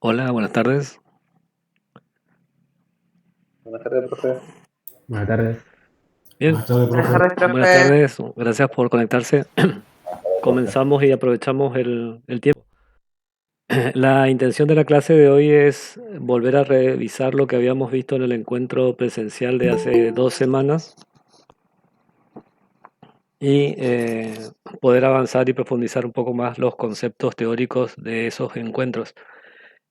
Hola, buenas tardes. Buenas tardes, profe. Buenas tardes. Bien, Buenas tardes, Buenas profe. tardes, buenas profe. tardes. Gracias por conectarse. Profe. Comenzamos y aprovechamos el tiempo. La intención de la clase de hoy es volver a revisar lo que habíamos visto en el encuentro presencial de hace 2 semanas y poder avanzar y profundizar un poco más los conceptos teóricos de esos encuentros.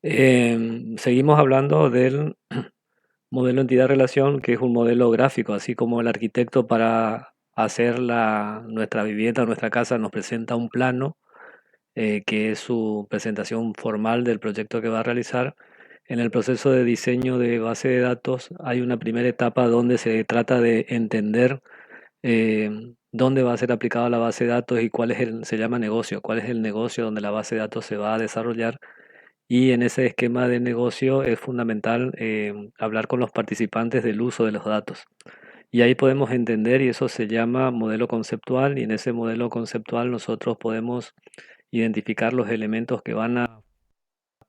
Seguimos hablando del modelo entidad-relación, que es un modelo gráfico, así como el arquitecto para hacer nuestra vivienda, nuestra casa, nos presenta un plano, que es su presentación formal del proyecto que va a realizar. En el proceso de diseño de base de datos hay una primera etapa donde se trata de entender dónde va a ser aplicada la base de datos y se llama negocio, cuál es el negocio donde la base de datos se va a desarrollar, y en ese esquema de negocio es fundamental hablar con los participantes del uso de los datos. Y ahí podemos entender, y eso se llama modelo conceptual, y en ese modelo conceptual nosotros podemos identificar los elementos que van a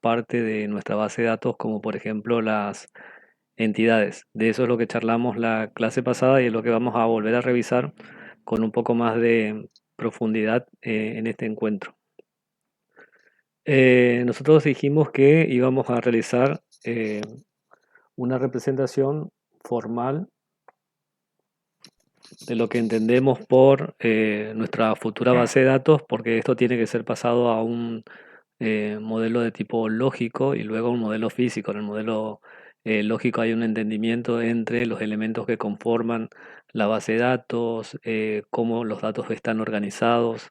parte de nuestra base de datos, como por ejemplo las entidades. De eso es lo que charlamos la clase pasada y es lo que vamos a volver a revisar con un poco más de profundidad en este encuentro. Nosotros dijimos que íbamos a realizar una representación formal de lo que entendemos por nuestra futura base de datos, porque esto tiene que ser pasado a un modelo de tipo lógico y luego un modelo físico. En el modelo lógico hay un entendimiento entre los elementos que conforman la base de datos, cómo los datos están organizados,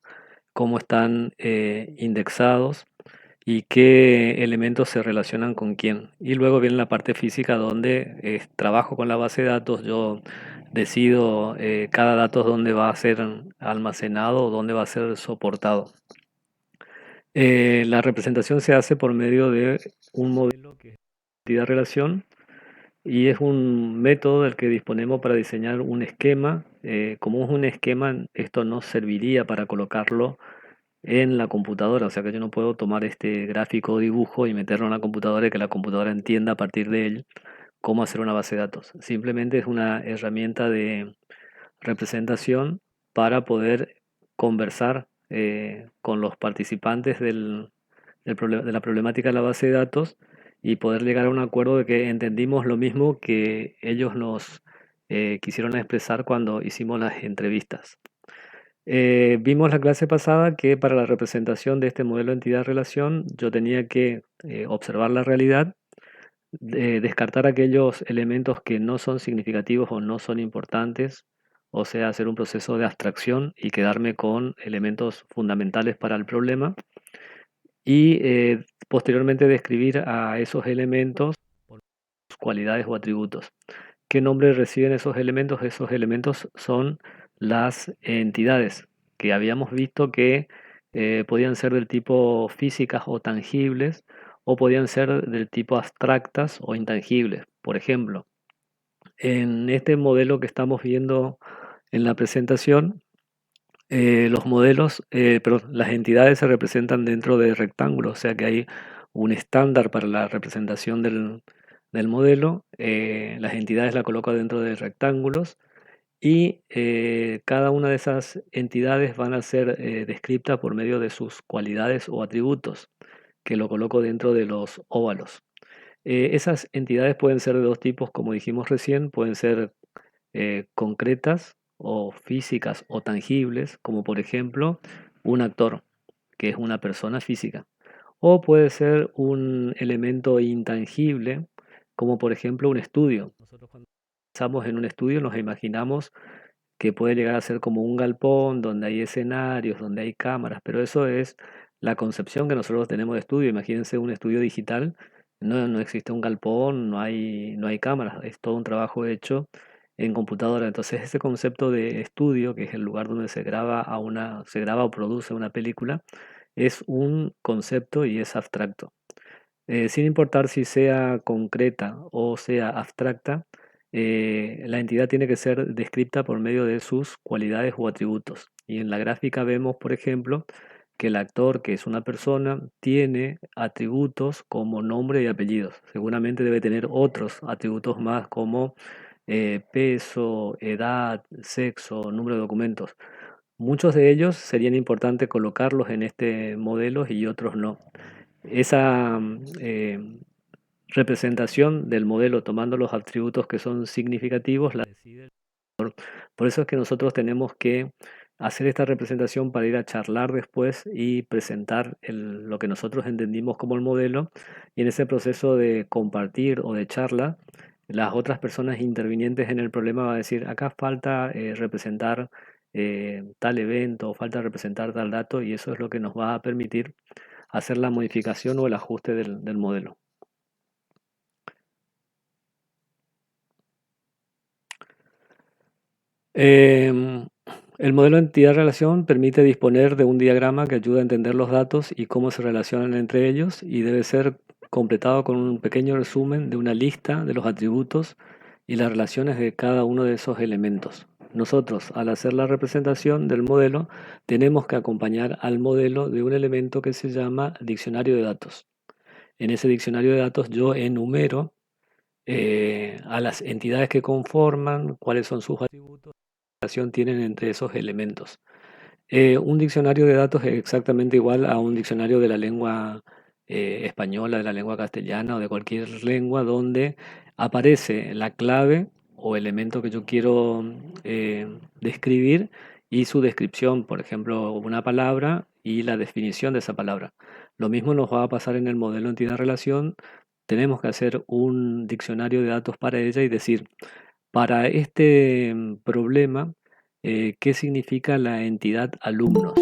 cómo están indexados y qué elementos se relacionan con quién. Y luego viene la parte física donde trabajo con la base de datos, yo decido cada dato dónde va a ser almacenado o dónde va a ser soportado. La representación se hace por medio de un modelo que es entidad-relación y es un método del que disponemos para diseñar un esquema. Como es un esquema, esto no serviría para colocarlo en la computadora, o sea que yo no puedo tomar este gráfico o dibujo y meterlo en la computadora y que la computadora entienda a partir de él cómo hacer una base de datos. Simplemente es una herramienta de representación para poder conversar con los participantes de la problemática de la base de datos y poder llegar a un acuerdo de que entendimos lo mismo que ellos nos quisieron expresar cuando hicimos las entrevistas. Vimos la clase pasada que para la representación de este modelo entidad-relación yo tenía que observar la realidad, descartar aquellos elementos que no son significativos o no son importantes, o sea, hacer un proceso de abstracción y quedarme con elementos fundamentales para el problema, y posteriormente describir a esos elementos por sus cualidades o atributos. ¿Qué nombre reciben esos elementos? Esos elementos son las entidades que habíamos visto que podían ser del tipo físicas o tangibles, o podían ser del tipo abstractas o intangibles. Por ejemplo, en este modelo que estamos viendo en la presentación, las entidades se representan dentro de rectángulos, o sea que hay un estándar para la representación del modelo. Las entidades la coloco dentro de rectángulos y cada una de esas entidades van a ser descritas por medio de sus cualidades o atributos, que lo coloco dentro de los óvalos. Esas entidades pueden ser de dos tipos, como dijimos recién, pueden ser concretas o físicas o tangibles, como por ejemplo un actor, que es una persona física. O puede ser un elemento intangible, como por ejemplo un estudio. Nosotros cuando pensamos en un estudio nos imaginamos que puede llegar a ser como un galpón donde hay escenarios, donde hay cámaras, pero eso es la concepción que nosotros tenemos de estudio. Imagínense un estudio digital, no existe un galpón, no hay cámaras, es todo un trabajo hecho en computadora. Entonces ese concepto de estudio, que es el lugar donde se graba o produce una película, es un concepto y es abstracto. Sin importar si sea concreta o sea abstracta, la entidad tiene que ser descrita por medio de sus cualidades o atributos. Y en la gráfica vemos, por ejemplo, que el actor, que es una persona, tiene atributos como nombre y apellidos. Seguramente debe tener otros atributos más como peso, edad, sexo, número de documentos. Muchos de ellos serían importantes colocarlos en este modelo y otros no. Esa representación del modelo tomando los atributos que son significativos la decide. Por eso es que nosotros tenemos que hacer esta representación para ir a charlar después y presentar lo que nosotros entendimos como el modelo. Y en ese proceso de compartir o de charla, las otras personas intervinientes en el problema van a decir, acá falta representar tal evento, falta representar tal dato, y eso es lo que nos va a permitir hacer la modificación o el ajuste del modelo. El modelo de entidad-relación permite disponer de un diagrama que ayuda a entender los datos y cómo se relacionan entre ellos, y debe ser completado con un pequeño resumen de una lista de los atributos y las relaciones de cada uno de esos elementos. Nosotros, al hacer la representación del modelo, tenemos que acompañar al modelo de un elemento que se llama diccionario de datos. En ese diccionario de datos yo enumero a las entidades que conforman, cuáles son sus atributos, qué relación tienen entre esos elementos. Un diccionario de datos es exactamente igual a un diccionario de la lengua española, de la lengua castellana o de cualquier lengua donde aparece la clave o elemento que yo quiero describir y su descripción, por ejemplo, una palabra y la definición de esa palabra. Lo mismo nos va a pasar en el modelo entidad-relación. Tenemos que hacer un diccionario de datos para ella y decir, para este problema, ¿qué significa la entidad alumnos?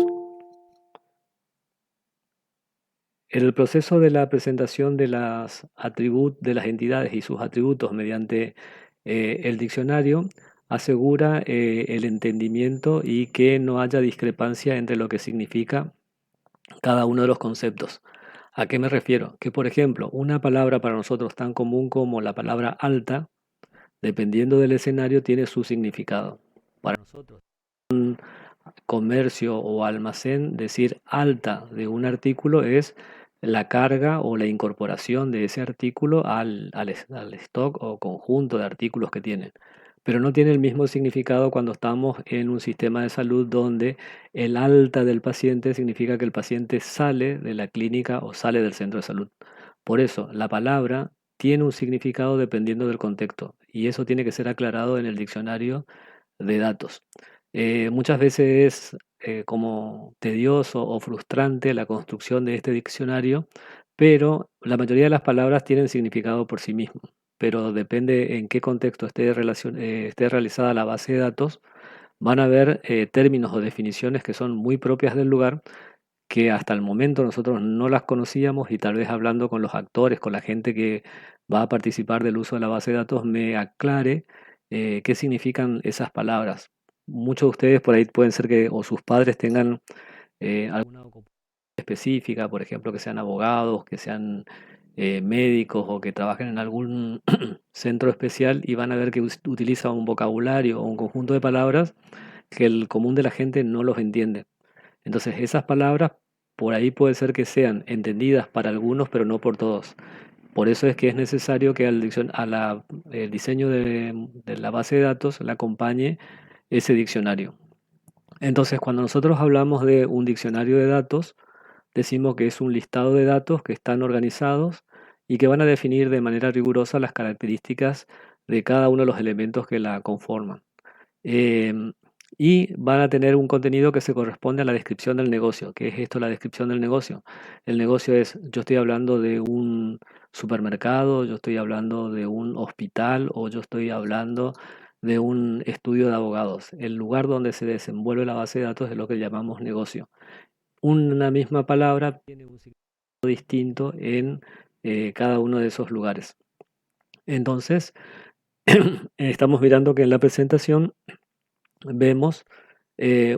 En el proceso de la presentación de las entidades y sus atributos mediante el diccionario, asegura el entendimiento y que no haya discrepancia entre lo que significa cada uno de los conceptos. ¿A qué me refiero? Que, por ejemplo, una palabra para nosotros tan común como la palabra alta, dependiendo del escenario, tiene su significado. Para nosotros, un comercio o almacén, decir alta de un artículo es la carga o la incorporación de ese artículo al stock o conjunto de artículos que tienen. Pero no tiene el mismo significado cuando estamos en un sistema de salud donde el alta del paciente significa que el paciente sale de la clínica o sale del centro de salud. Por eso, la palabra tiene un significado dependiendo del contexto, y eso tiene que ser aclarado en el diccionario de datos. Muchas veces es como tedioso o frustrante la construcción de este diccionario, pero la mayoría de las palabras tienen significado por sí mismo. Pero depende en qué contexto esté realizada la base de datos, van a haber términos o definiciones que son muy propias del lugar, que hasta el momento nosotros no las conocíamos, y tal vez hablando con los actores, con la gente que va a participar del uso de la base de datos, me aclare qué significan esas palabras. Muchos de ustedes por ahí pueden ser que o sus padres tengan alguna ocupación específica, por ejemplo, que sean abogados, que sean médicos o que trabajen en algún centro especial, y van a ver que utiliza un vocabulario o un conjunto de palabras que el común de la gente no los entiende. Entonces, esas palabras por ahí puede ser que sean entendidas para algunos, pero no por todos. Por eso es que es necesario que el diseño de la base de datos le acompañe ese diccionario. Entonces, cuando nosotros hablamos de un diccionario de datos, decimos que es un listado de datos que están organizados y que van a definir de manera rigurosa las características de cada uno de los elementos que la conforman. Em, y van a tener un contenido que se corresponde a la descripción del negocio. ¿Qué es esto, la descripción del negocio? El negocio es, yo estoy hablando de un supermercado, yo estoy hablando de un hospital, o yo estoy hablando de un estudio de abogados. El lugar donde se desenvuelve la base de datos es lo que llamamos negocio. Una misma palabra tiene un significado distinto en cada uno de esos lugares. Entonces, estamos mirando que en la presentación vemos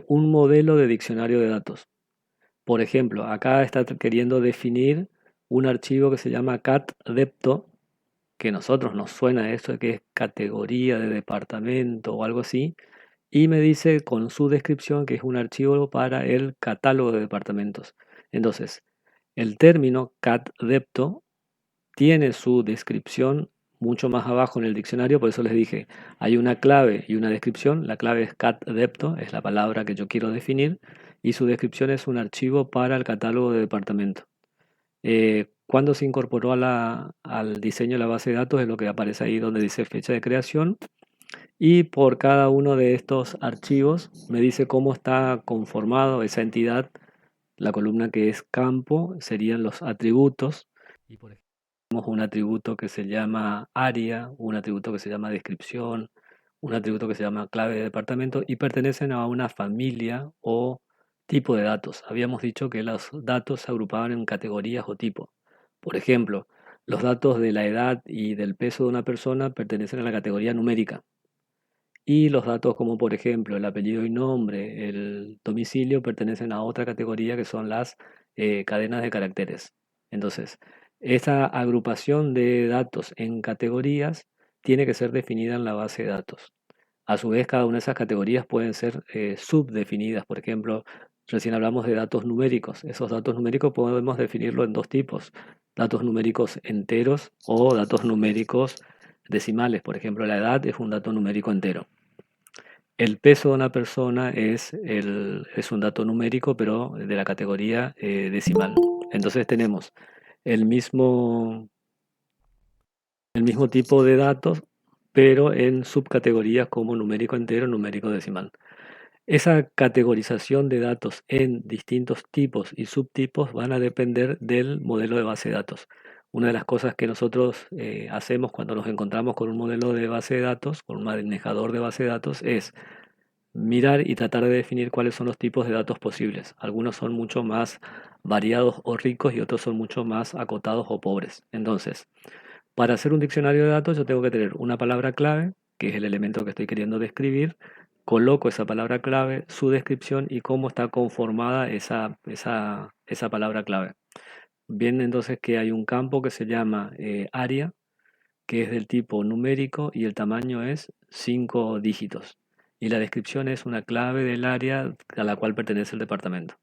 un modelo de diccionario de datos. Por ejemplo, acá está queriendo definir un archivo que se llama cat-depto, que a nosotros nos suena esto de que es categoría de departamento o algo así, y me dice con su descripción que es un archivo para el catálogo de departamentos. Entonces, el término cat-depto tiene su descripción mucho más abajo en el diccionario, por eso les dije, hay una clave y una descripción. La clave es cat-depto, es la palabra que yo quiero definir, y su descripción es un archivo para el catálogo de departamento. Cuando se incorporó al diseño de la base de datos es lo que aparece ahí donde dice fecha de creación, y por cada uno de estos archivos me dice cómo está conformado esa entidad. La columna que es campo serían los atributos, y por ejemplo tenemos un atributo que se llama área, un atributo que se llama descripción, un atributo que se llama clave de departamento, y pertenecen a una familia o tipo de datos. Habíamos dicho que los datos se agrupaban en categorías o tipos. Por ejemplo, los datos de la edad y del peso de una persona pertenecen a la categoría numérica. Y los datos como por ejemplo el apellido y nombre, el domicilio, pertenecen a otra categoría que son las cadenas de caracteres. Entonces, esa agrupación de datos en categorías tiene que ser definida en la base de datos. A su vez, cada una de esas categorías pueden ser subdefinidas. Por ejemplo, recién hablamos de datos numéricos. Esos datos numéricos podemos definirlo en dos tipos: datos numéricos enteros o datos numéricos decimales. Por ejemplo, la edad es un dato numérico entero. El peso de una persona es un dato numérico, pero de la categoría decimal. Entonces tenemos el mismo, el mismo tipo de datos, pero en subcategorías como numérico entero, numérico decimal. Esa categorización de datos en distintos tipos y subtipos van a depender del modelo de base de datos. Una de las cosas que nosotros hacemos cuando nos encontramos con un modelo de base de datos, con un manejador de base de datos, es mirar y tratar de definir cuáles son los tipos de datos posibles. Algunos son mucho más variados o ricos y otros son mucho más acotados o pobres. Entonces, para hacer un diccionario de datos yo tengo que tener una palabra clave, que es el elemento que estoy queriendo describir. Coloco esa palabra clave, su descripción y cómo está conformada esa palabra clave. Bien, entonces que hay un campo que se llama área, que es del tipo numérico y el tamaño es 5 dígitos. Y la descripción es una clave del área a la cual pertenece el departamento.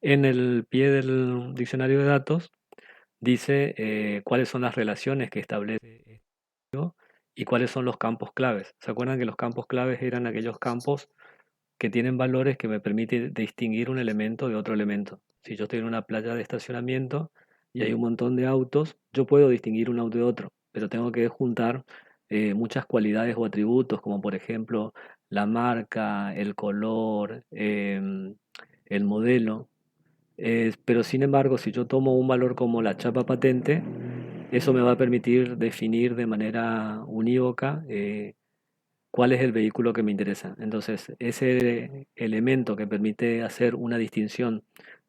En el pie del diccionario de datos dice cuáles son las relaciones que establece y cuáles son los campos claves. ¿Se acuerdan que los campos claves eran aquellos campos que tienen valores que me permiten distinguir un elemento de otro elemento? Si yo estoy en una playa de estacionamiento y hay un montón de autos, yo puedo distinguir un auto de otro, pero tengo que juntar muchas cualidades o atributos, como por ejemplo la marca, el color, el modelo. Pero sin embargo, si yo tomo un valor como la chapa patente, eso me va a permitir definir de manera unívoca cuál es el vehículo que me interesa. Entonces, ese elemento que permite hacer una distinción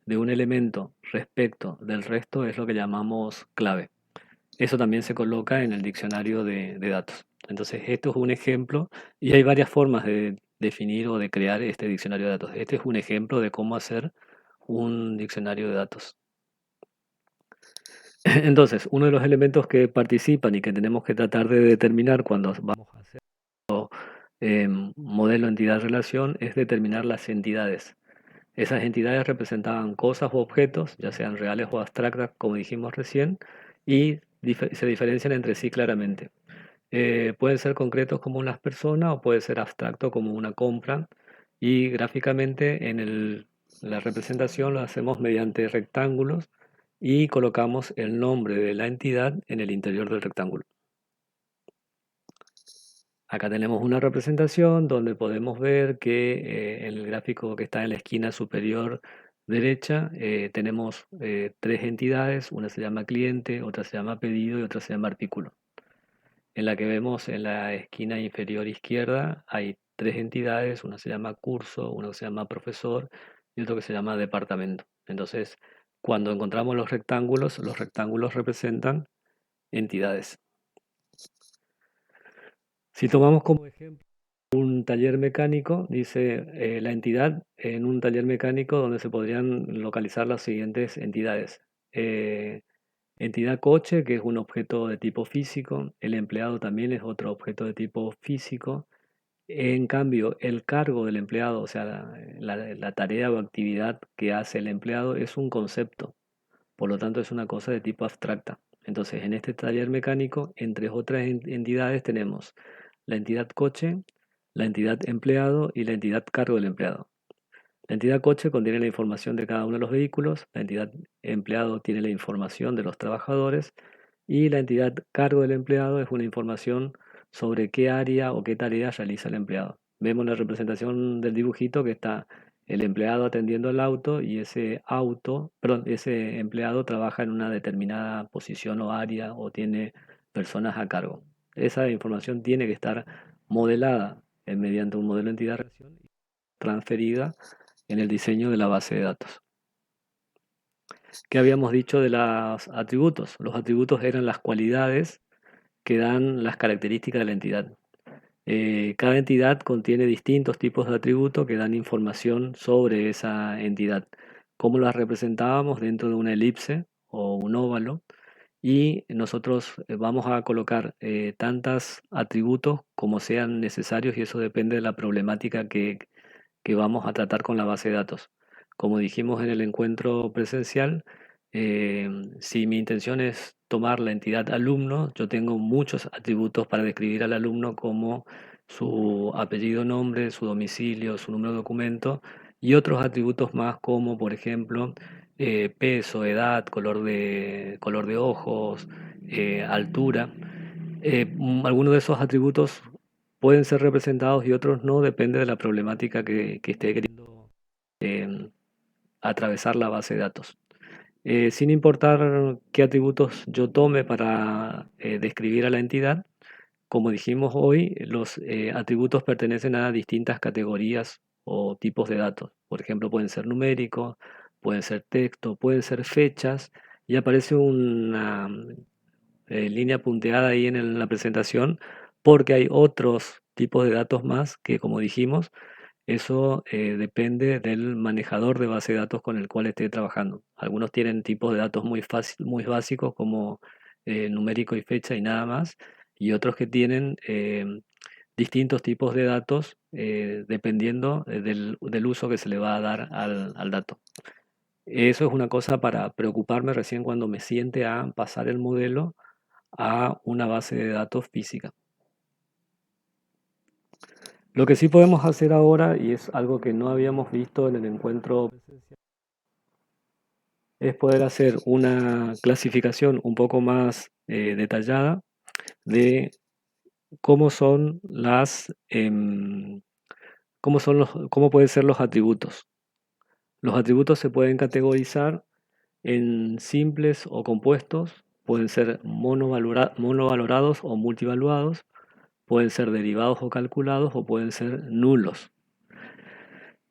de un elemento respecto del resto es lo que llamamos clave. Eso también se coloca en el diccionario de datos. Entonces, esto es un ejemplo y hay varias formas de definir o de crear este diccionario de datos. Este es un ejemplo de cómo hacer un diccionario de datos. Entonces, uno de los elementos que participan y que tenemos que tratar de determinar cuando vamos a hacer modelo entidad-relación es determinar las entidades. Esas entidades representaban cosas u objetos, ya sean reales o abstractas, como dijimos recién, y se diferencian entre sí claramente. Pueden ser concretos como unas personas o puede ser abstracto como una compra, y gráficamente la representación lo hacemos mediante rectángulos y colocamos el nombre de la entidad en el interior del rectángulo. Acá tenemos una representación donde podemos ver que en el gráfico que está en la esquina superior derecha tenemos tres entidades: una se llama cliente, otra se llama pedido y otra se llama artículo. En la que vemos en la esquina inferior izquierda hay tres entidades: una se llama curso, una se llama profesor y otra que se llama departamento. Entonces, cuando encontramos los rectángulos representan entidades. Si tomamos como ejemplo un taller mecánico, dice la entidad en un taller mecánico donde se podrían localizar las siguientes entidades. Eh, Entidad coche, que es un objeto de tipo físico. El empleado también es otro objeto de tipo físico. En cambio, el cargo del empleado, o sea, la tarea o actividad que hace el empleado es un concepto, por lo tanto es una cosa de tipo abstracta. Entonces, en este taller mecánico, entre otras entidades, tenemos la entidad coche, la entidad empleado y la entidad cargo del empleado. La entidad coche contiene la información de cada uno de los vehículos, la entidad empleado tiene la información de los trabajadores y la entidad cargo del empleado es una información sobre qué área o qué tarea realiza el empleado. Vemos la representación del dibujito que está el empleado atendiendo el auto y ese empleado trabaja en una determinada posición o área o tiene personas a cargo. Esa información tiene que estar modelada mediante un modelo de entidad-relación y transferida en el diseño de la base de datos. ¿Qué habíamos dicho de los atributos? Los atributos eran las cualidades que dan las características de la entidad. Cada entidad contiene distintos tipos de atributos que dan información sobre esa entidad. ¿Cómo las representábamos? Dentro de una elipse o un óvalo. Y nosotros vamos a colocar tantos atributos como sean necesarios y eso depende de la problemática que vamos a tratar con la base de datos. Como dijimos en el encuentro presencial, si mi intención es tomar la entidad alumno, yo tengo muchos atributos para describir al alumno como su apellido, nombre, su domicilio, su número de documento y otros atributos más como, por ejemplo, peso, edad, color de ojos, altura. Algunos de esos atributos pueden ser representados y otros no, depende de la problemática que esté queriendo eh, atravesar la base de datos. Sin importar qué atributos yo tome para describir a la entidad, como dijimos hoy, los atributos pertenecen a distintas categorías o tipos de datos. Por ejemplo, pueden ser numéricos, pueden ser texto, pueden ser fechas, y aparece una línea punteada ahí en la presentación, porque hay otros tipos de datos más que, como dijimos, eso depende del manejador de base de datos con el cual esté trabajando. Algunos tienen tipos de datos muy básicos como numérico y fecha y nada más, y otros que tienen distintos tipos de datos dependiendo del uso que se le va a dar al dato. Eso es una cosa para preocuparme recién cuando me siente a pasar el modelo a una base de datos física. Lo que sí podemos hacer ahora, y es algo que no habíamos visto en el encuentro presencial, es poder hacer una clasificación un poco más detallada de cómo son cómo pueden ser los atributos. Los atributos se pueden categorizar en simples o compuestos, pueden ser monovalorados o multivaluados, pueden ser derivados o calculados o pueden ser nulos.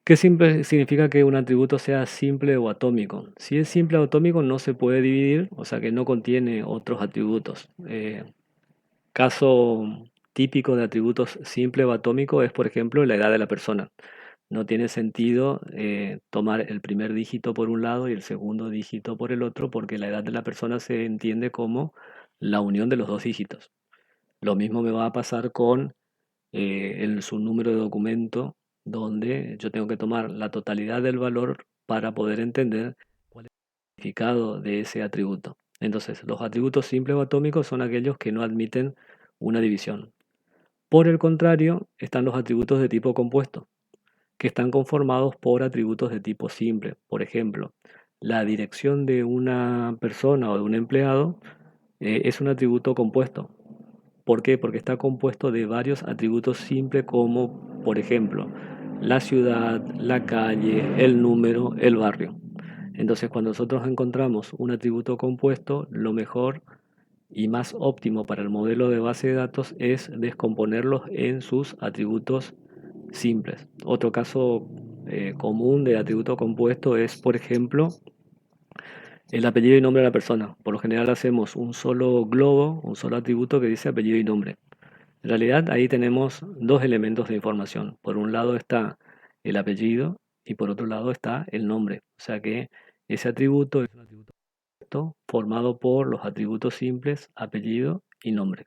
¿Qué simple significa que un atributo sea simple o atómico? Si es simple o atómico no se puede dividir, o sea que no contiene otros atributos. Caso típico de atributos simple o atómico es, por ejemplo, la edad de la persona. No tiene sentido tomar el primer dígito por un lado y el segundo dígito por el otro, porque la edad de la persona se entiende como la unión de los dos dígitos. Lo mismo me va a pasar con su número de documento, donde yo tengo que tomar la totalidad del valor para poder entender cuál es el significado de ese atributo. Entonces, los atributos simples o atómicos son aquellos que no admiten una división. Por el contrario, están los atributos de tipo compuesto, que están conformados por atributos de tipo simple. Por ejemplo, la dirección de una persona o de un empleado es un atributo compuesto. ¿Por qué? Porque está compuesto de varios atributos simples como, por ejemplo, la ciudad, la calle, el número, el barrio. Entonces, cuando nosotros encontramos un atributo compuesto, lo mejor y más óptimo para el modelo de base de datos es descomponerlos en sus atributos simples. Otro caso común de atributo compuesto es, por ejemplo, el apellido y nombre de la persona. Por lo general hacemos un solo globo, un solo atributo que dice apellido y nombre. En realidad ahí tenemos dos elementos de información. Por un lado está el apellido y por otro lado está el nombre. O sea que ese atributo es un atributo compuesto formado por los atributos simples apellido y nombre.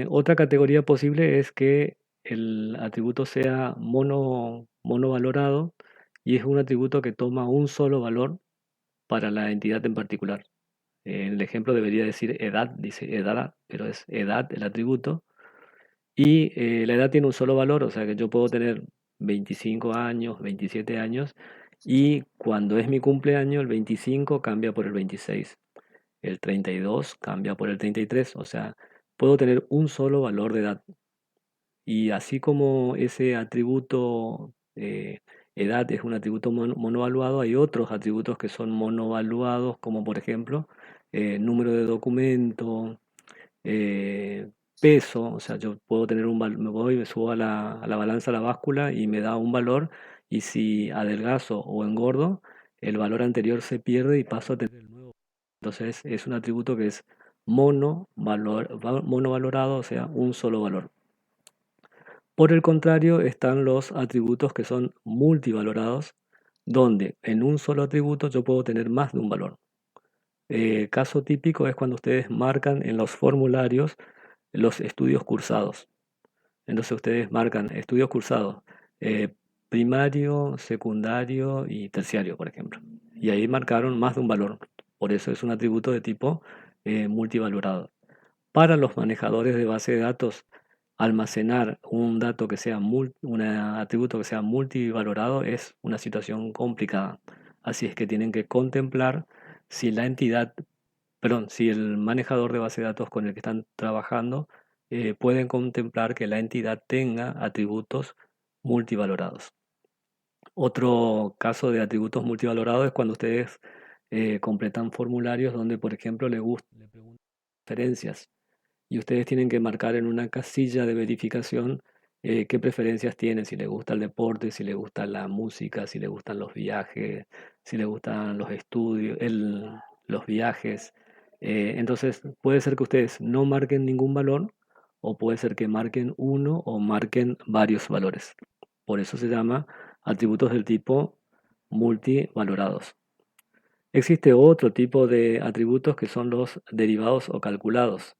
Otra categoría posible es que el atributo sea monovalorado y es un atributo que toma un solo valor para la entidad en particular. En el ejemplo debería decir edad, dice edad, pero es edad el atributo. Y la edad tiene un solo valor, o sea que yo puedo tener 25 años, 27 años, y cuando es mi cumpleaños, el 25 cambia por el 26, el 32 cambia por el 33, o sea, puedo tener un solo valor de edad. Y así como ese atributo edad es un atributo monovaluado, hay otros atributos que son monovaluados, como por ejemplo número de documento, eh, peso, o sea, yo puedo tener me voy, me subo a la balanza, a la báscula y me da un valor, y si adelgazo o engordo, el valor anterior se pierde y paso a tener el nuevo. Entonces es un atributo que es monovalorado, o sea, un solo valor. Por el contrario, están los atributos que son multivalorados, donde en un solo atributo yo puedo tener más de un valor. Caso típico es cuando ustedes marcan en los formularios los estudios cursados. Entonces ustedes marcan estudios cursados, eh, primario, secundario y terciario, por ejemplo. Y ahí marcaron más de un valor. Por eso es un atributo de tipo multivalorado. Para los manejadores de base de datos, almacenar un dato que sea un atributo que sea multivalorado es una situación complicada. Así es que tienen que contemplar si la entidad, perdón, si el manejador de base de datos con el que están trabajando pueden contemplar que la entidad tenga atributos multivalorados. Otro caso de atributos multivalorados es cuando ustedes completan formularios donde, por ejemplo, le preguntan preferencias y ustedes tienen que marcar en una casilla de verificación qué preferencias tienen, si les gusta el deporte, si les gusta la música, si les gustan los viajes, si les gustan los estudios, los viajes. Entonces puede ser que ustedes no marquen ningún valor o puede ser que marquen uno o marquen varios valores. Por eso se llama atributos del tipo multivalorados. Existe otro tipo de atributos que son los derivados o calculados.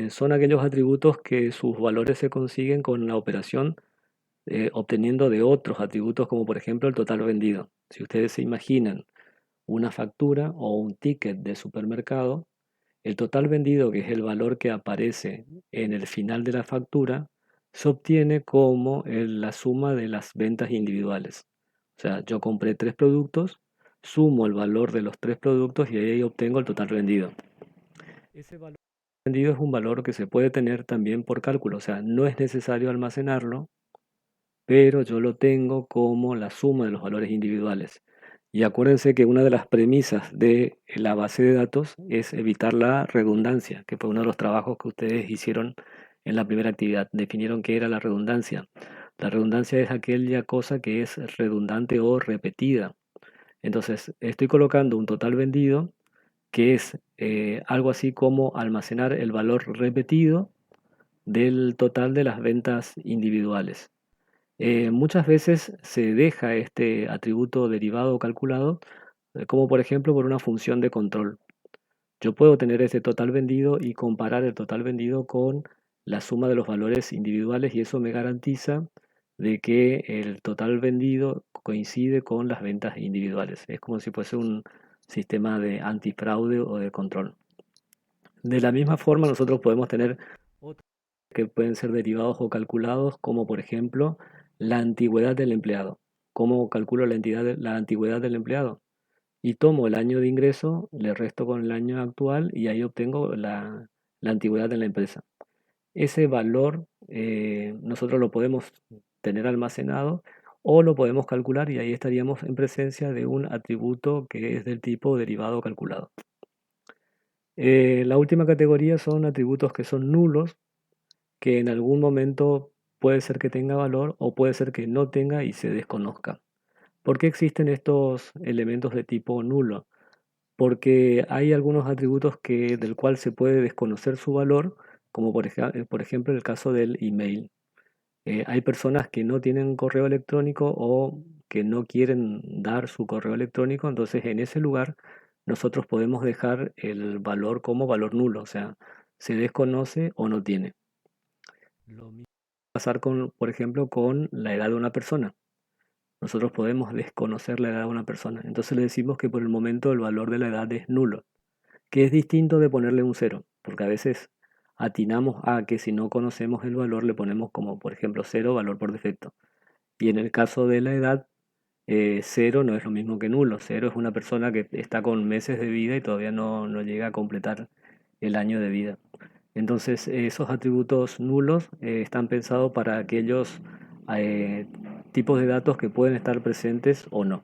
Son aquellos atributos que sus valores se consiguen con la operación obteniendo de otros atributos como por ejemplo el total vendido. Si ustedes se imaginan una factura o un ticket de supermercado, el total vendido, que es el valor que aparece en el final de la factura, se obtiene como la suma de las ventas individuales. O sea, yo compré tres productos, sumo el valor de los tres productos y ahí obtengo el total vendido. Ese valor vendido es un valor que se puede tener también por cálculo, o sea, no es necesario almacenarlo, pero yo lo tengo como la suma de los valores individuales. Y acuérdense que una de las premisas de la base de datos es evitar la redundancia, que fue uno de los trabajos que ustedes hicieron en la primera actividad. Definieron qué era la redundancia. La redundancia es aquella cosa que es redundante o repetida. Entonces, estoy colocando un total vendido que es algo así como almacenar el valor repetido del total de las ventas individuales. Muchas veces se deja este atributo derivado o calculado, como por ejemplo por una función de control. Yo puedo tener ese total vendido y comparar el total vendido con la suma de los valores individuales y eso me garantiza de que el total vendido coincide con las ventas individuales. Es como si fuese un sistema de antifraude o de control. De la misma forma, nosotros podemos tener otros que pueden ser derivados o calculados, como por ejemplo la antigüedad del empleado. ¿Cómo calculo la antigüedad del empleado? Y tomo el año de ingreso, le resto con el año actual y ahí obtengo la antigüedad de la empresa. Ese valor nosotros lo podemos tener almacenado o lo podemos calcular y ahí estaríamos en presencia de un atributo que es del tipo derivado calculado. La última categoría son atributos que son nulos, que en algún momento puede ser que tenga valor o puede ser que no tenga y se desconozca. ¿Por qué existen estos elementos de tipo nulo? Porque hay algunos atributos del cual se puede desconocer su valor, como por ejemplo el caso del email. Hay personas que no tienen correo electrónico o que no quieren dar su correo electrónico, entonces en ese lugar nosotros podemos dejar el valor como valor nulo, o sea, se desconoce o no tiene. Lo mismo puede pasar con, por ejemplo, con la edad de una persona. Nosotros podemos desconocer la edad de una persona. Entonces le decimos que por el momento el valor de la edad es nulo, que es distinto de ponerle un cero, porque a veces atinamos a que si no conocemos el valor le ponemos como, por ejemplo, cero, valor por defecto. Y en el caso de la edad, cero no es lo mismo que nulo. Cero es una persona que está con meses de vida y todavía no llega a completar el año de vida. Entonces, esos atributos nulos están pensados para aquellos eh, tipos de datos que pueden estar presentes o no.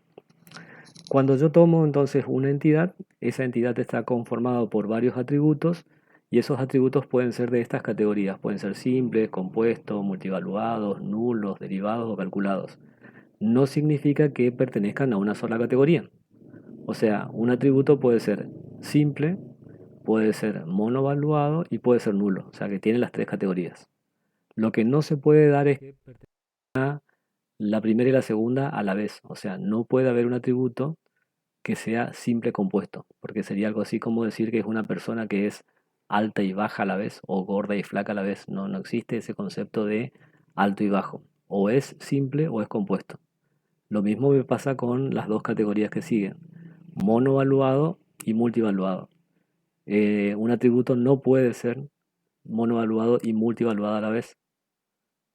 Cuando yo tomo entonces una entidad, esa entidad está conformada por varios atributos y esos atributos pueden ser de estas categorías. Pueden ser simples, compuestos, multivaluados, nulos, derivados o calculados. No significa que pertenezcan a una sola categoría. O sea, un atributo puede ser simple, puede ser monovaluado y puede ser nulo. O sea, que tiene las tres categorías. Lo que no se puede dar es que pertenezca a la primera y la segunda a la vez. O sea, no puede haber un atributo que sea simple compuesto, porque sería algo así como decir que es una persona que es alta y baja a la vez, o gorda y flaca a la vez. No existe ese concepto de alto y bajo. O es simple o es compuesto. Lo mismo me pasa con las dos categorías que siguen, monovaluado y multivaluado. Un atributo no puede ser monovaluado y multivaluado a la vez,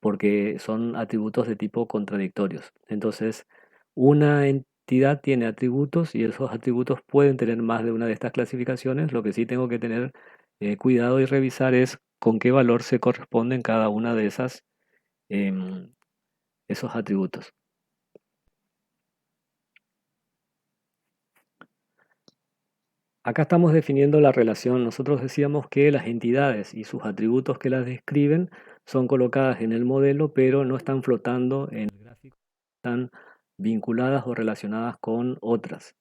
porque son atributos de tipo contradictorios. Entonces, una entidad tiene atributos y esos atributos pueden tener más de una de estas clasificaciones. Lo que sí tengo que tener cuidado y revisar es con qué valor se corresponden cada una de em, esos atributos. Acá estamos definiendo la relación. Nosotros decíamos que las entidades y sus atributos que las describen son colocadas en el modelo, pero no están flotando en el gráfico, están vinculadas o relacionadas con otras.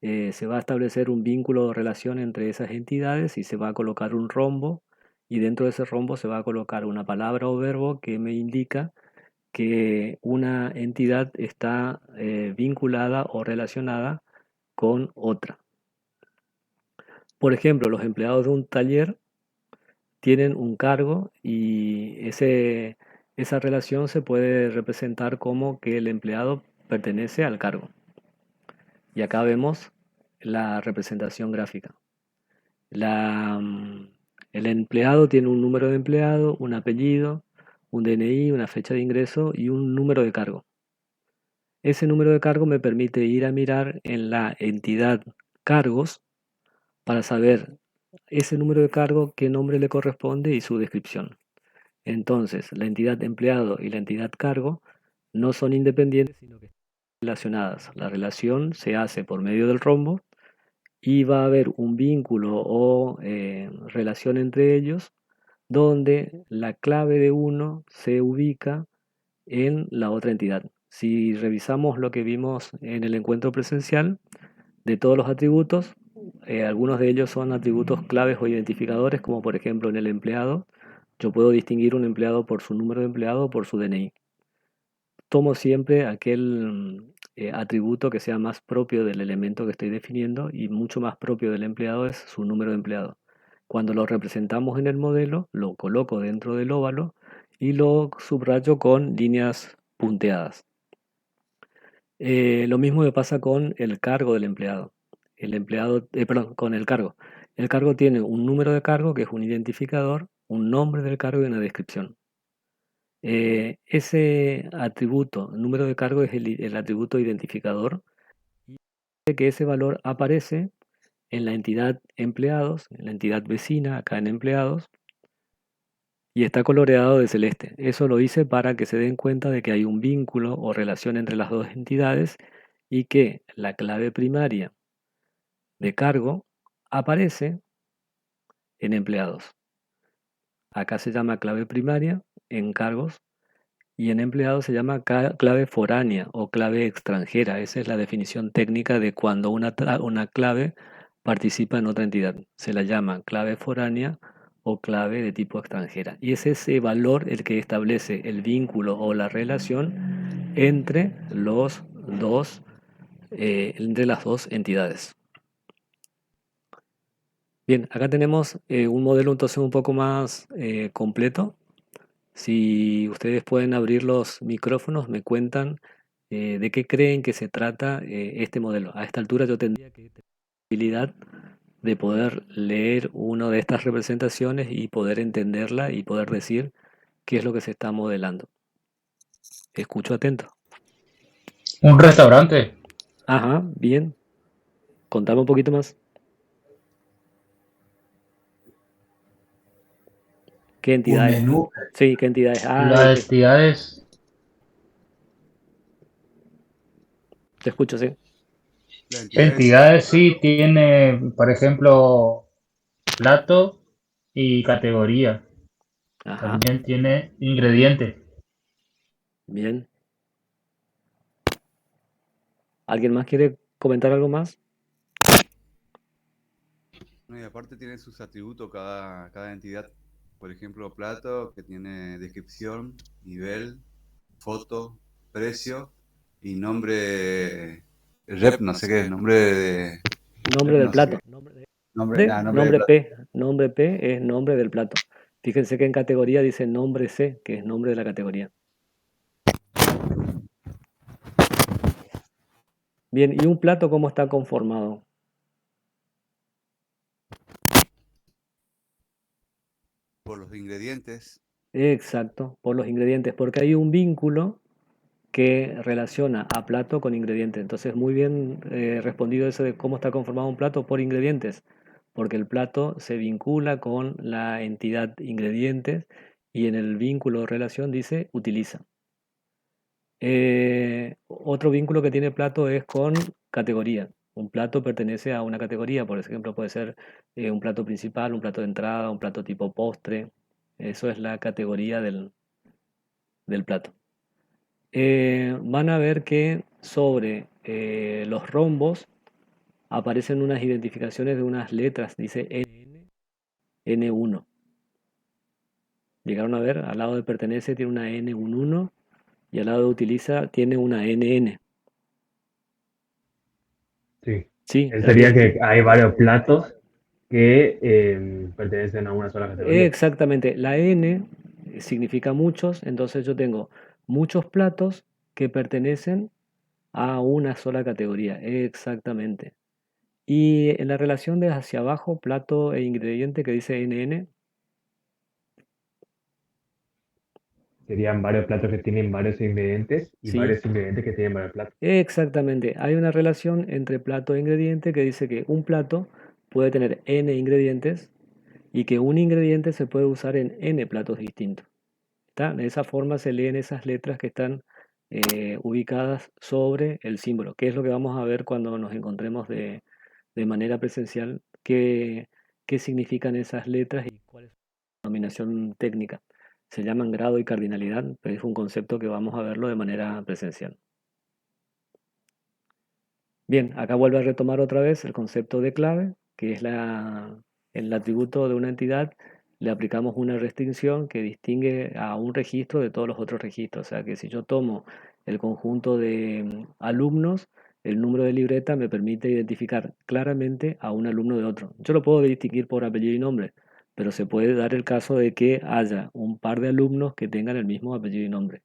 Se va a establecer un vínculo o relación entre esas entidades y se va a colocar un rombo y dentro de ese rombo se va a colocar una palabra o verbo que me indica que una entidad está vinculada o relacionada con otra. Por ejemplo, los empleados de un taller tienen un cargo y esa relación se puede representar como que el empleado pertenece al cargo. Y acá vemos la representación gráfica. El empleado tiene un número de empleado, un apellido, un DNI, una fecha de ingreso y un número de cargo. Ese número de cargo me permite ir a mirar en la entidad cargos para saber ese número de cargo, qué nombre le corresponde y su descripción. Entonces, la entidad empleado y la entidad cargo no son independientes, sino que están relacionadas. La relación se hace por medio del rombo y va a haber un vínculo o relación entre ellos donde la clave de uno se ubica en la otra entidad. Si revisamos lo que vimos en el encuentro presencial, de todos los atributos, algunos de ellos son atributos claves o identificadores, como por ejemplo en el empleado. Yo puedo distinguir un empleado por su número de empleado o por su DNI. Tomo siempre aquel atributo que sea más propio del elemento que estoy definiendo y mucho más propio del empleado es su número de empleado. Cuando lo representamos en el modelo, lo coloco dentro del óvalo y lo subrayo con líneas punteadas. Lo mismo me pasa con el cargo del empleado. Perdón, con el cargo. El cargo tiene un número de cargo que es un identificador, un nombre del cargo y una descripción. Ese atributo, número de cargo, es el atributo identificador y dice que ese valor aparece en la entidad empleados, en la entidad vecina, acá en empleados, y está coloreado de celeste. Eso lo hice para que se den cuenta de que hay un vínculo o relación entre las dos entidades y que la clave primaria de cargo aparece en empleados. Acá se llama clave primaria en cargos y en empleados se llama clave foránea o clave extranjera. Esa es la definición técnica de cuando una clave participa en otra entidad. Se la llama clave foránea o clave de tipo extranjera. Y es ese valor el que establece el vínculo o la relación entre entre las dos entidades. Bien, acá tenemos un modelo entonces un poco más completo. Si ustedes pueden abrir los micrófonos, me cuentan de qué creen que se trata este modelo. A esta altura yo tendría que tener la habilidad de poder leer una de estas representaciones y poder entenderla y poder decir qué es lo que se está modelando. Escucho atento. Un restaurante, Ajá, bien. Contame un poquito más. ¿Qué un entidades? menú. Sí, ¿qué entidades hay? Las entidades, Te escucho, sí. La entidad es, entidades sí tiene, por ejemplo, plato y categoría. Ajá, También tiene ingredientes. bien. ¿Alguien más quiere comentar algo más? no, y aparte tiene sus atributos cada entidad. Por ejemplo, plato, que tiene descripción, nivel, foto, precio y nombre rep, no sé qué, nombre de Nombre rep, del no sé plato. qué. Nombre de plato. Nombre P es nombre del plato. Fíjense que en categoría dice nombre C, que es nombre de la categoría. Bien, ¿y un plato cómo está conformado? Por los ingredientes. Exacto, por los ingredientes, porque hay un vínculo que relaciona a plato con ingredientes. Entonces, muy bien respondido eso de cómo está conformado un plato por ingredientes, porque el plato se vincula con la entidad ingredientes y en el vínculo de relación dice utiliza. Otro vínculo que tiene plato es con categoría. Un plato pertenece a una categoría, por ejemplo, puede ser un plato principal, un plato de entrada, un plato tipo postre. Eso es la categoría del plato. Van a ver que sobre los rombos aparecen unas identificaciones de unas letras, dice NN, N1. Llegaron a ver, al lado de pertenece tiene una N, un 1, y al lado de utiliza tiene una NN. Sí. Sí, Eso así sería es. que hay varios platos que pertenecen a una sola categoría. Exactamente, la N significa muchos, entonces yo tengo muchos platos que pertenecen a una sola categoría, exactamente. Y en la relación de hacia abajo, plato e ingrediente que dice NN, Serían varios platos que tienen varios ingredientes y sí, varios ingredientes que tienen varios platos. exactamente. Hay una relación entre plato e ingrediente que dice que un plato puede tener N ingredientes y que un ingrediente se puede usar en N platos distintos. ¿Está? De esa forma se leen esas letras que están ubicadas sobre el símbolo, que es lo que vamos a ver cuando nos encontremos de manera presencial, qué significan esas letras y cuál es su denominación técnica. Se llaman grado y cardinalidad, pero es un concepto que vamos a verlo de manera presencial. Bien, acá vuelve a retomar otra vez el concepto de clave, que es el atributo de una entidad. Le aplicamos una restricción que distingue a un registro de todos los otros registros. O sea que si yo tomo el conjunto de alumnos, el número de libreta me permite identificar claramente a un alumno de otro. Yo lo puedo distinguir por apellido y nombre, pero se puede dar el caso de que haya un par de alumnos que tengan el mismo apellido y nombre.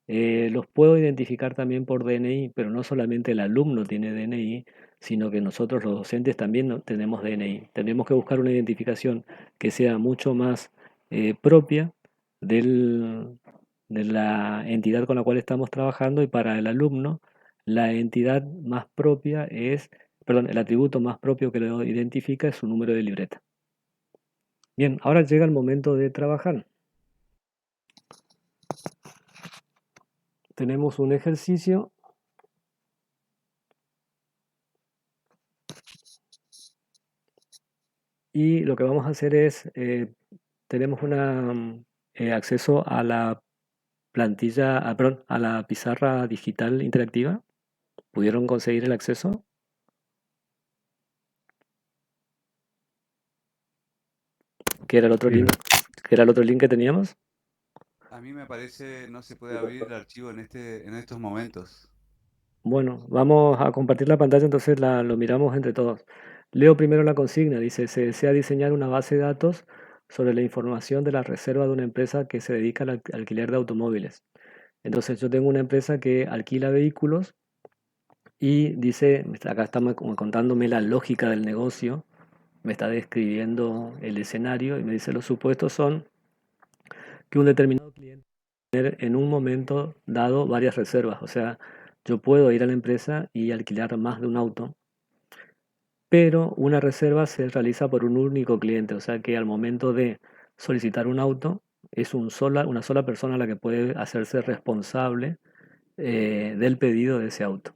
Los puedo identificar también por DNI, pero no solamente el alumno tiene DNI, sino que nosotros los docentes también tenemos DNI. Tenemos que buscar una identificación que sea mucho más propia del- de la entidad con la cual estamos trabajando y para el alumno la entidad más propia es, perdón, el atributo más propio que lo identifica es su número de libreta. Bien, ahora llega el momento de trabajar. Tenemos un ejercicio. Y lo que vamos a hacer es, tenemos acceso a la plantilla, perdón, a la pizarra digital interactiva. ¿Pudieron conseguir el acceso? ¿Qué era el otro Sí, link? ¿Qué era el otro link que teníamos? A mí me parece no se puede abrir el archivo en estos momentos. Bueno, vamos a compartir la pantalla, entonces lo miramos entre todos. Leo primero la consigna, dice, se desea diseñar una base de datos sobre la información de la reserva de una empresa que se dedica al alquiler de automóviles. Entonces yo tengo una empresa que alquila vehículos y dice, acá está como contándome la lógica del negocio, me está describiendo el escenario y me dice los supuestos son que un determinado cliente tener en un momento dado varias reservas. O sea, yo puedo ir a la empresa y alquilar más de un auto, pero una reserva se realiza por un único cliente. O sea que al momento de solicitar un auto, es una sola persona la que puede hacerse responsable del pedido de ese auto.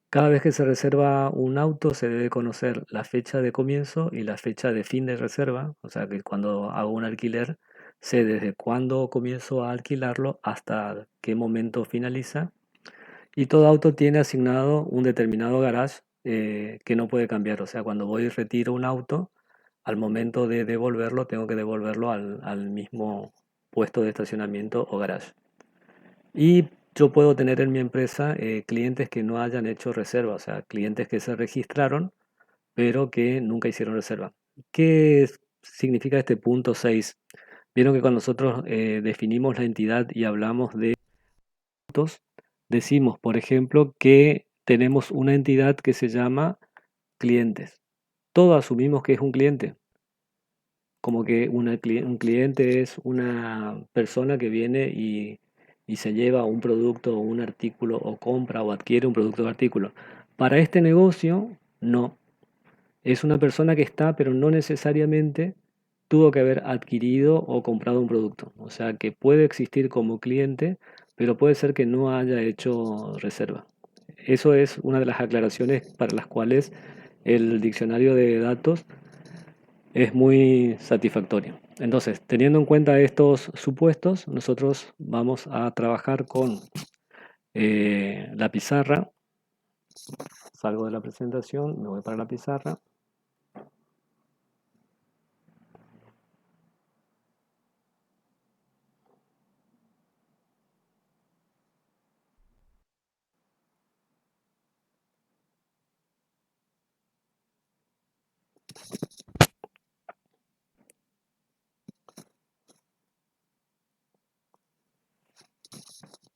Cada vez que se reserva un auto se debe conocer la fecha de comienzo y la fecha de fin de reserva. O sea que cuando hago un alquiler, sé desde cuándo comienzo a alquilarlo hasta qué momento finaliza. Y todo auto tiene asignado un determinado garage que no puede cambiar. O sea, cuando voy y retiro un auto, al momento de devolverlo, tengo que devolverlo al mismo puesto de estacionamiento o garage. Y yo puedo tener en mi empresa clientes que no hayan hecho reserva, o sea, clientes que se registraron, pero que nunca hicieron reserva. ¿Qué significa este punto 6? Vieron que cuando nosotros definimos la entidad y hablamos de datos, decimos, por ejemplo, que tenemos una entidad que se llama clientes. Todos asumimos que es un cliente, como que un cliente es una persona que viene y se lleva un producto o un artículo o compra o adquiere un producto o artículo. Para este negocio, no. Es una persona que está, pero no necesariamente tuvo que haber adquirido o comprado un producto. O sea, que puede existir como cliente, pero puede ser que no haya hecho reserva. Eso es una de las aclaraciones para las cuales el diccionario de datos es muy satisfactorio. Entonces, teniendo en cuenta estos supuestos, nosotros vamos a trabajar con la pizarra. Salgo de la presentación, me voy para la pizarra.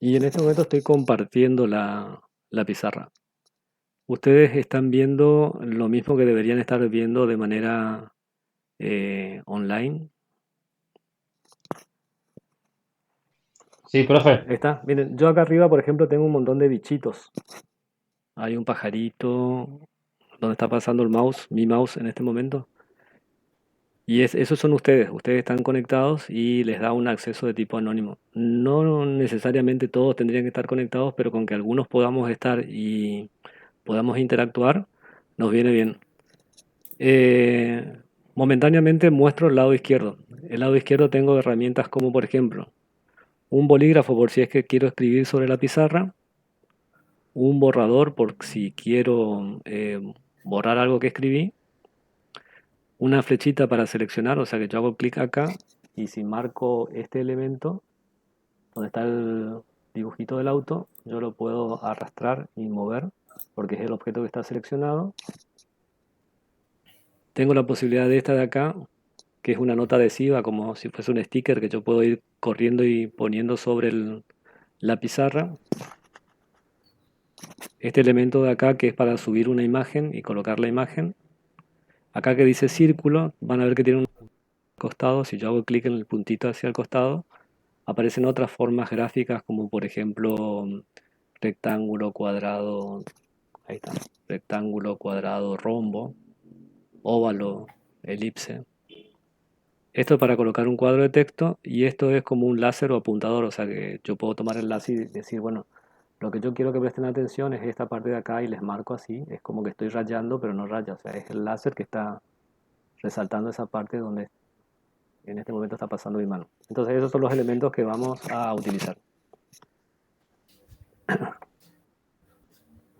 Y en este momento estoy compartiendo la pizarra. Ustedes están viendo lo mismo que deberían estar viendo de manera online. Sí, profe. ¿Está? Miren, yo acá arriba, por ejemplo, tengo un montón de bichitos. Hay un pajarito donde está pasando el mouse, mi mouse en este momento. Y esos son ustedes están conectados y les da un acceso de tipo anónimo. No necesariamente todos tendrían que estar conectados, pero con que algunos podamos estar y podamos interactuar, nos viene bien. Momentáneamente muestro el lado izquierdo. El lado izquierdo tengo herramientas como, por ejemplo, un bolígrafo por si es que quiero escribir sobre la pizarra, un borrador por si quiero borrar algo que escribí, una flechita para seleccionar, o sea que yo hago clic acá y si marco este elemento, donde está el dibujito del auto, yo lo puedo arrastrar y mover porque es el objeto que está seleccionado. Tengo la posibilidad de esta de acá, que es una nota adhesiva, como si fuese un sticker que yo puedo ir corriendo y poniendo sobre la pizarra. Este elemento de acá que es para subir una imagen y colocar la imagen. Acá que dice círculo, van a ver que tiene un costado. Si yo hago clic en el puntito hacia el costado, aparecen otras formas gráficas como por ejemplo rectángulo, cuadrado, ahí está, rectángulo, cuadrado, rombo, óvalo, elipse. Esto es para colocar un cuadro de texto y esto es como un láser o apuntador, o sea que yo puedo tomar el láser y decir, bueno, lo que yo quiero que presten atención es esta parte de acá y les marco así, es como que estoy rayando pero no raya, o sea, es el láser que está resaltando esa parte donde en este momento está pasando mi mano. Entonces esos son los elementos que vamos a utilizar.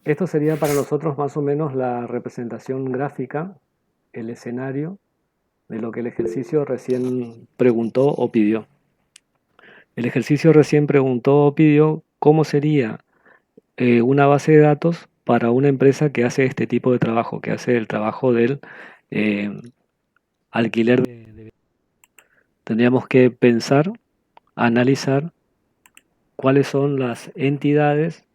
Esto sería para nosotros más o menos la representación gráfica, el escenario de lo que el ejercicio recién preguntó o pidió. El ejercicio recién preguntó o pidió cómo sería una base de datos para una empresa que hace este tipo de trabajo, que hace el trabajo del eh, alquiler de. Tendríamos que pensar, analizar cuáles son las entidades,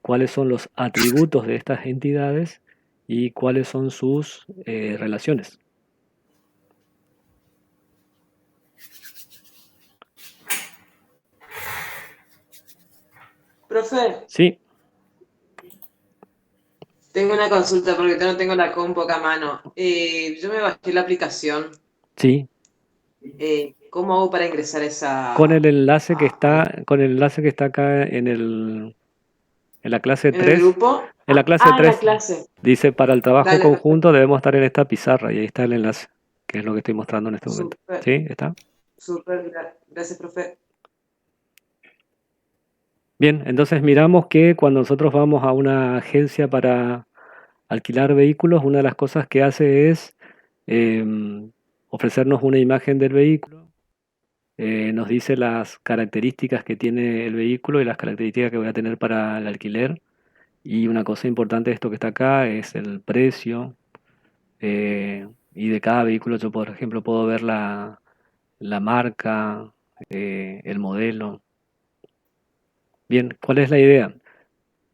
cuáles son los atributos de estas entidades y cuáles son sus relaciones. Profe, Sí, tengo una consulta porque yo no tengo la compu acá a mano. Yo me bajé la aplicación. sí. ¿Cómo hago para ingresar Con esa el enlace que a- está, con el enlace que está acá en la clase en el 3, grupo? en la clase En la 3 clase. dice para el trabajo Dale, conjunto perfecto. debemos estar en esta pizarra y ahí está el enlace, que es lo que estoy mostrando en este momento. Súper, ¿Sí? ¿Está? súper. Gracias, profe. Bien, entonces miramos que cuando nosotros vamos a una agencia para alquilar vehículos, una de las cosas que hace es ofrecernos una imagen del vehículo, nos dice las características que tiene el vehículo y las características que voy a tener para el alquiler. Y una cosa importante de esto que está acá es el precio. Y de cada vehículo yo, por ejemplo, puedo ver la marca, el modelo. Bien, ¿cuál es la idea?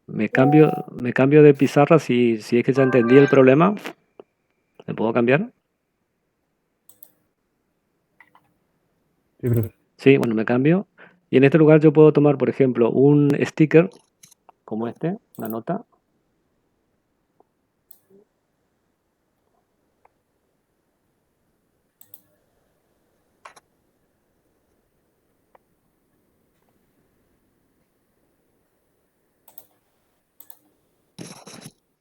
Me cambio de pizarra si es que ya entendí el problema. ¿Me puedo cambiar? Sí, profe. Sí, bueno, me cambio. Y en este lugar yo puedo tomar, por ejemplo, un sticker como este, una nota.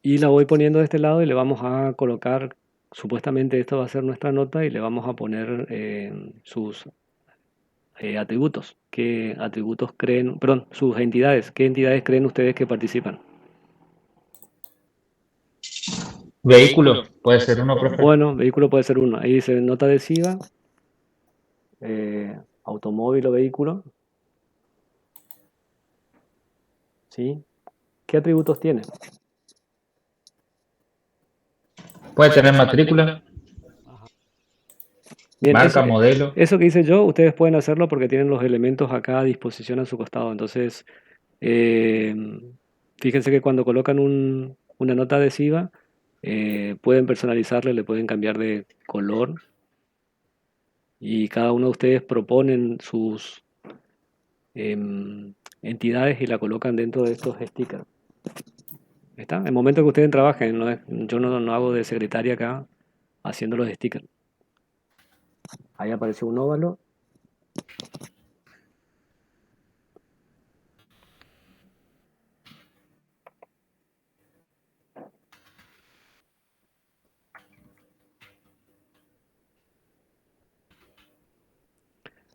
Y la voy poniendo de este lado y le vamos a colocar, supuestamente esto va a ser nuestra nota y le vamos a poner sus atributos. ¿Qué atributos creen, perdón, sus entidades? ¿Qué entidades creen ustedes que participan? Vehículo, puede ser uno, profe. Bueno, vehículo puede ser uno. Ahí dice nota adhesiva, automóvil o vehículo, ¿sí? ¿Qué atributos tiene? Puede tener matrícula, Bien, marca, modelo. eso que hice yo, ustedes pueden hacerlo porque tienen los elementos acá a disposición a su costado. Entonces, eh, fíjense que cuando colocan una nota adhesiva, pueden personalizarle, le pueden cambiar de color y cada uno de ustedes proponen sus entidades y la colocan dentro de estos stickers. ¿Está? En el momento que ustedes trabajen, yo no hago de secretaria acá haciendo los stickers. Ahí apareció un óvalo.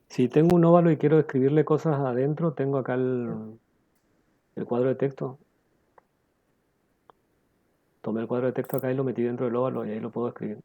Si tengo un óvalo y quiero escribirle cosas adentro, tengo acá el cuadro de texto. Tomé el cuadro de texto acá y lo metí dentro del óvalo y ahí lo puedo escribir.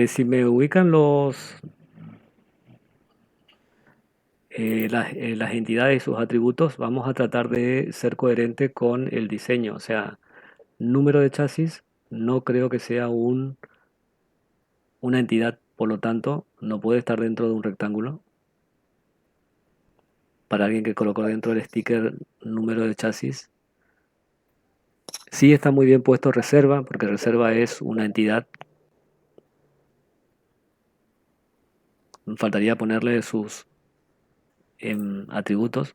Si me ubican las entidades y sus atributos, vamos a tratar de ser coherente con el diseño. O sea, número de chasis no creo que sea una entidad, por lo tanto, no puede estar dentro de un rectángulo. Para alguien que colocó dentro del sticker número de chasis. Sí está muy bien puesto reserva, porque reserva es una entidad. Faltaría ponerle sus atributos.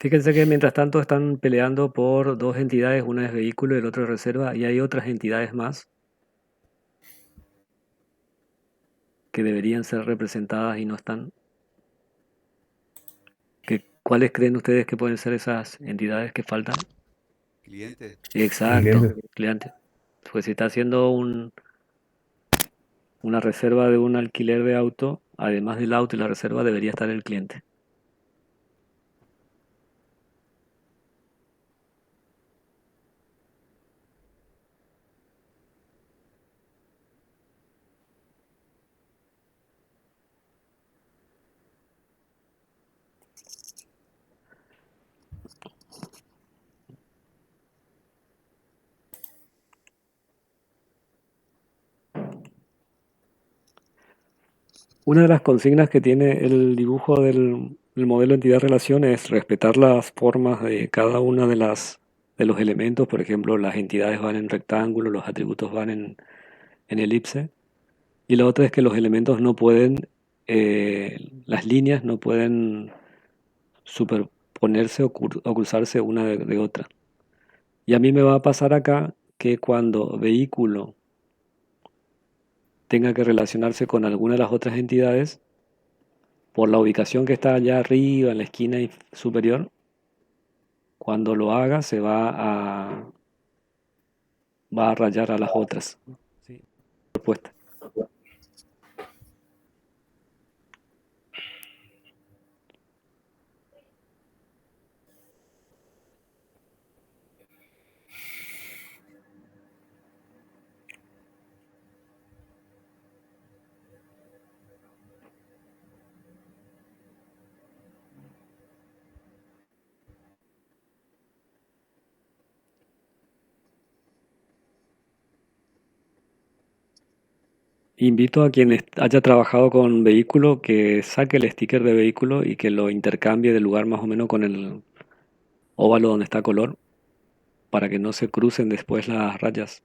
Fíjense que mientras tanto están peleando por dos entidades, una es vehículo y el otro es reserva, y hay otras entidades más que deberían ser representadas y no están. ¿Cuáles creen ustedes que pueden ser esas entidades que faltan? Cliente. Exacto, Cliente. cliente. Pues si está haciendo una reserva de un alquiler de auto, además del auto y la reserva debería estar el cliente. Una de las consignas que tiene el dibujo del modelo entidad-relación es respetar las formas de cada una de los elementos. Por ejemplo, las entidades van en rectángulo, los atributos van en elipse. Y la otra es que los elementos no pueden, las líneas no pueden superponerse o cruzarse una de otra. Y a mí me va a pasar acá que cuando vehículo tenga que relacionarse con alguna de las otras entidades, por la ubicación que está allá arriba, en la esquina superior, cuando lo haga se va a rayar a las otras. Sí. Respuesta. Invito a quien haya trabajado con vehículo que saque el sticker de vehículo y que lo intercambie de lugar más o menos con el óvalo donde está color para que no se crucen después las rayas.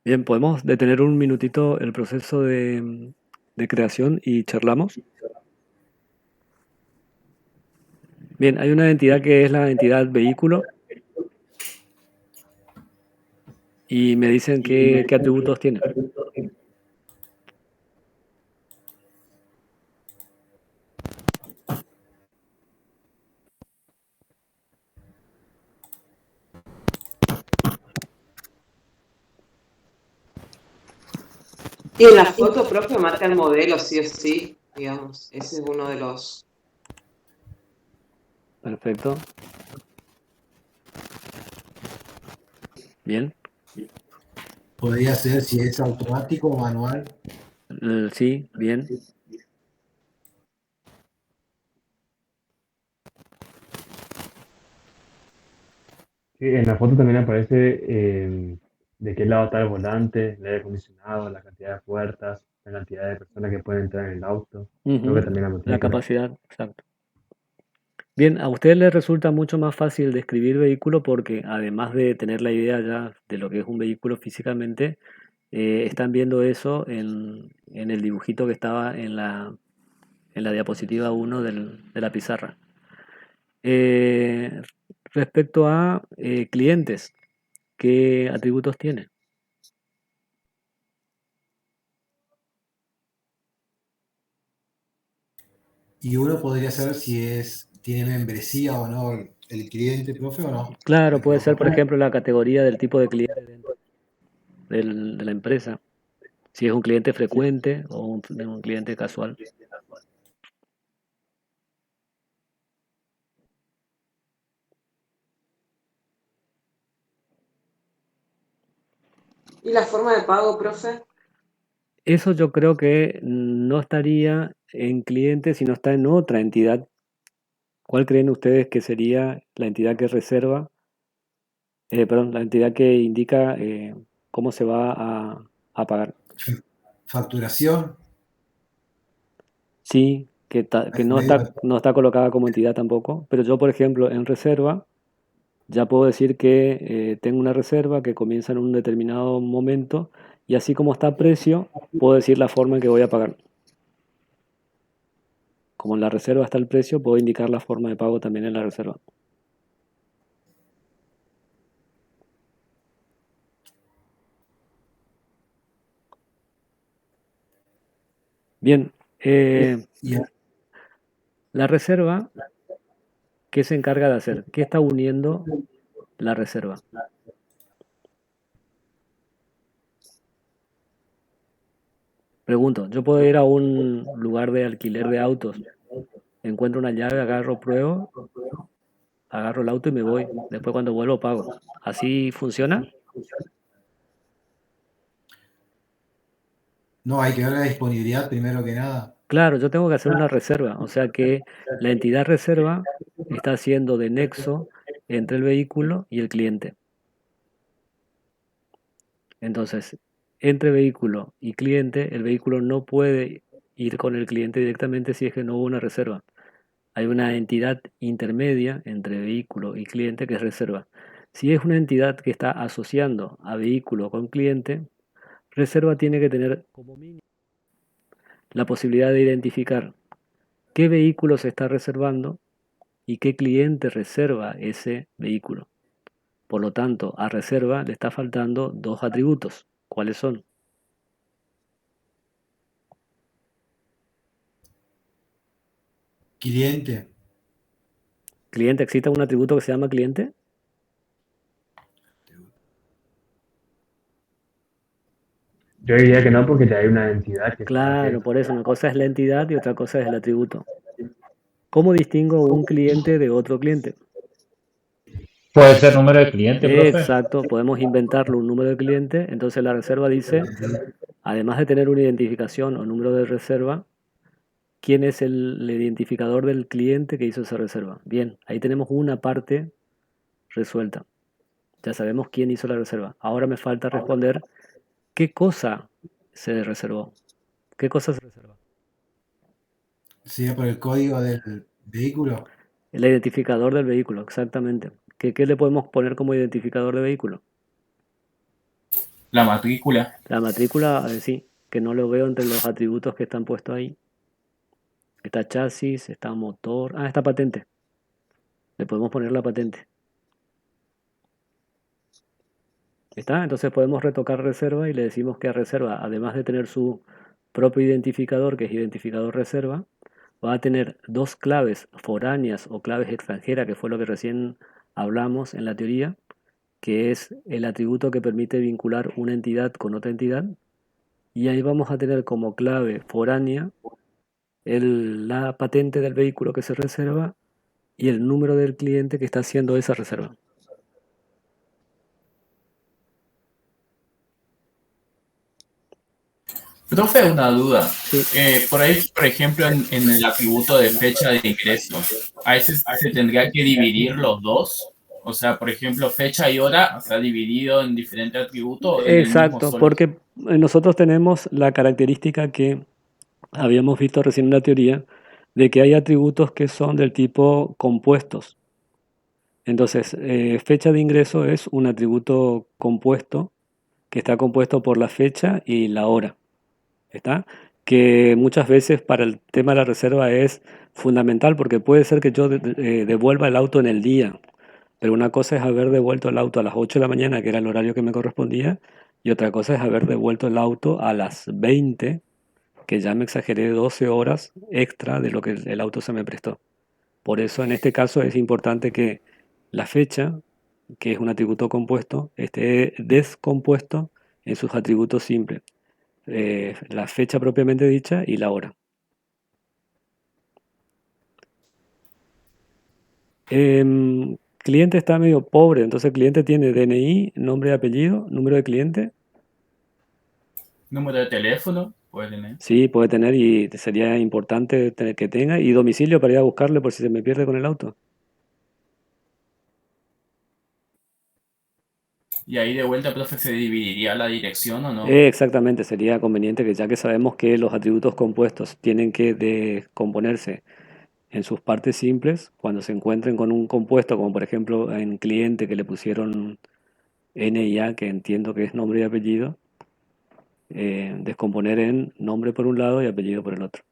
Bien, podemos detener un minutito el proceso de creación y charlamos. Bien, hay una entidad que es la entidad vehículo y me dicen qué atributos tiene. Y en la foto propia marca el modelo, sí o sí, digamos. Ese es uno de los... Perfecto. Bien. Podría ser si es automático o manual. Sí, bien. Sí, en la foto también aparece de qué lado está el volante, el aire acondicionado, la cantidad de puertas, la cantidad de personas que pueden entrar en el auto. Creo Ujú, que también la la matrícula. capacidad, exacto. Bien, a ustedes les resulta mucho más fácil describir vehículo porque además de tener la idea ya de lo que es un vehículo físicamente, están viendo eso en el dibujito que estaba en la diapositiva 1 de la pizarra. Eh, Respecto a clientes, ¿qué atributos tiene? Y uno podría saber si tiene membresía o no el cliente, profe, o no. Me Claro, puede ser, por equivoco. ejemplo, la categoría del tipo de cliente dentro de la empresa. Si es un cliente frecuente o un cliente casual. ¿Y la forma de pago, profe? Eso yo creo que no estaría en cliente, sino está en otra entidad. ¿Cuál creen ustedes que sería la entidad que reserva? Perdón, la entidad que indica cómo se va a pagar. Facturación. Sí, que no no está colocada como entidad tampoco, pero yo, por ejemplo, en reserva, ya puedo decir que tengo una reserva que comienza en un determinado momento y así como está precio, puedo decir la forma en que voy a pagar. Como en la reserva está el precio, puedo indicar la forma de pago también en la reserva. Bien, Y la reserva, ¿qué se encarga de hacer? ¿Qué está uniendo la reserva? Pregunto, yo puedo ir a un lugar de alquiler de autos, encuentro una llave, agarro, pruebo, agarro el auto y me voy. Después cuando vuelvo pago. ¿Así funciona? no, hay que ver la disponibilidad primero que nada. Claro, yo tengo que hacer una reserva, o sea que la entidad reserva está haciendo de nexo entre el vehículo y el cliente. Entonces, entre vehículo y cliente, el vehículo no puede ir con el cliente directamente si es que no hubo una reserva. Hay una entidad intermedia entre vehículo y cliente que es reserva. Si es una entidad que está asociando a vehículo con cliente, reserva tiene que tener como mínimo la posibilidad de identificar qué vehículo se está reservando y qué cliente reserva ese vehículo. Por lo tanto, a reserva le está faltando dos atributos. ¿Cuáles son? Cliente. ¿Cliente? ¿Existe un atributo que se llama cliente? Yo diría que no, porque ya hay una entidad que está Claro, por eso una cosa es la entidad y otra cosa es el atributo. ¿Cómo distingo un cliente de otro cliente? Puede ser número de cliente, profe. Exacto, podemos inventarle un número de cliente. Entonces la reserva dice, además de tener una identificación o número de reserva, ¿quién es el identificador del cliente que hizo esa reserva? Bien, ahí tenemos una parte resuelta. Ya sabemos quién hizo la reserva. Ahora me falta responder qué cosa se reservó. ¿Qué cosa se reserva? ¿Sería por el código del vehículo? El identificador del vehículo, exactamente. ¿Qué le podemos poner como identificador de vehículo? La matrícula. La matrícula, sí, que no lo veo entre los atributos que están puestos ahí. Está chasis, está motor, está patente. Le podemos poner la patente. ¿Está? Entonces podemos retocar reserva y le decimos que a reserva, además de tener su propio identificador, que es identificador reserva, va a tener dos claves foráneas o claves extranjeras, que fue lo que recién hablamos en la teoría, que es el atributo que permite vincular una entidad con otra entidad. Y ahí vamos a tener como clave foránea la patente del vehículo que se reserva y el número del cliente que está haciendo esa reserva. Profe, una duda. Sí, Por ahí, por ejemplo, en el atributo de fecha de ingreso, a veces se tendría que dividir los dos. O sea, por ejemplo, fecha y hora, o sea, dividido en diferentes atributos o en el mismo exacto, solo. porque nosotros tenemos la característica que habíamos visto recién en la teoría de que hay atributos que son del tipo compuestos. Entonces, fecha de ingreso es un atributo compuesto que está compuesto por la fecha y la hora. ¿Está? Que muchas veces para el tema de la reserva es fundamental porque puede ser que yo devuelva el auto en el día, pero una cosa es haber devuelto el auto a las 8 de la mañana, que era el horario que me correspondía, y otra cosa es haber devuelto el auto a las 20, que ya me exageré 12 horas extra de lo que el auto se me prestó. Por eso en este caso es importante que la fecha, que es un atributo compuesto, esté descompuesto en sus atributos simples. La fecha propiamente dicha y la hora. Cliente está medio pobre, entonces el cliente tiene DNI, nombre y apellido, número de cliente. Número de teléfono puede tener. Sí, puede tener y sería importante que tenga. Y domicilio para ir a buscarle por si se me pierde con el auto. Y ahí de vuelta, profe, ¿se dividiría la dirección o no? Exactamente, sería conveniente que ya que sabemos que los atributos compuestos tienen que descomponerse en sus partes simples, cuando se encuentren con un compuesto, como por ejemplo en cliente que le pusieron N y A, que entiendo que es nombre y apellido, descomponer en nombre por un lado y apellido por el otro.